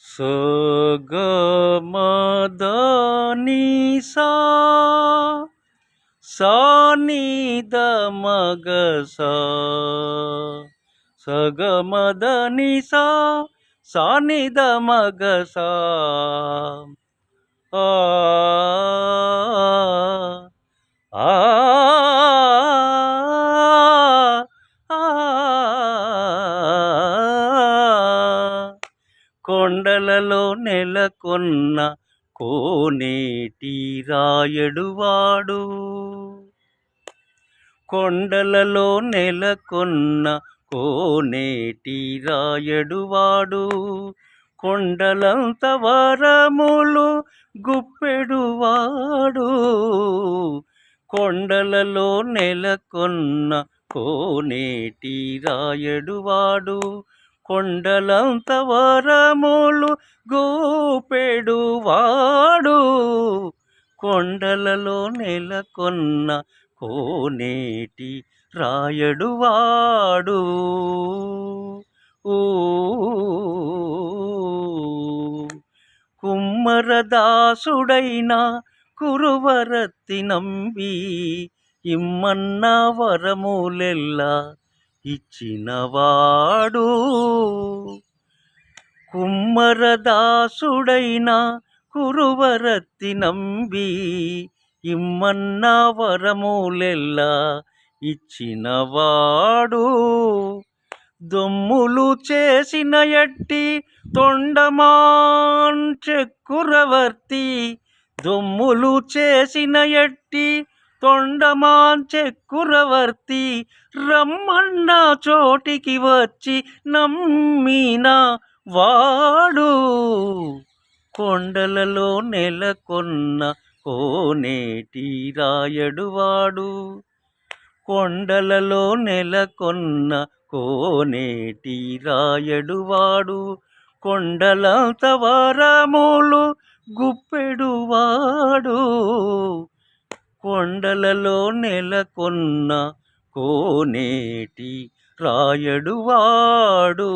స గ మ ద ని సా సా ని ద మ గ సా స గ మ ద ని సా సా ని ద మ గ సా ఆ ఆ కొండలలో నెలకొన్న కోనేటి రాయడువాడు, కొండలలో నెలకొన్న కోనేటి రాయడువాడు, కొండలంత వరములు గుప్పెడువాడు, కొండలలో నెలకొన్న కోనేటి రాయడువాడు, కొండలంత వరములు గూపెడువాడు, కొండలలో నెలకొన్న కోనేటి రాయడువాడు. కుమ్మరదాసుడైన కురువరత్తి నంబి ఇమ్మన్న వరములెల్లా ఇచ్చినవాడు, కుమ్మరదాసుడైన కురువరత్తి నంబి ఇమ్మన్న వరములెల్లా ఇచ్చినవాడు, దొమ్ములు చేసిన ఎట్టి తొండమాన్ చక్రవర్తి, దొమ్ములు చేసిన ఎట్టి తొండమాన్ చక్రవర్తి, రమ్మన్న చోటికి వచ్చి నమ్మిన వాడు, కొండలలో నెలకొన్న కోనేటి రాయడువాడు, కొండలలో నెలకొన్న కోనేటి రాయడువాడు, కొండలంత వరములు గుప్పెడువాడు, కొండలలో నెలకొన్న కోనేటి రాయడువాడు.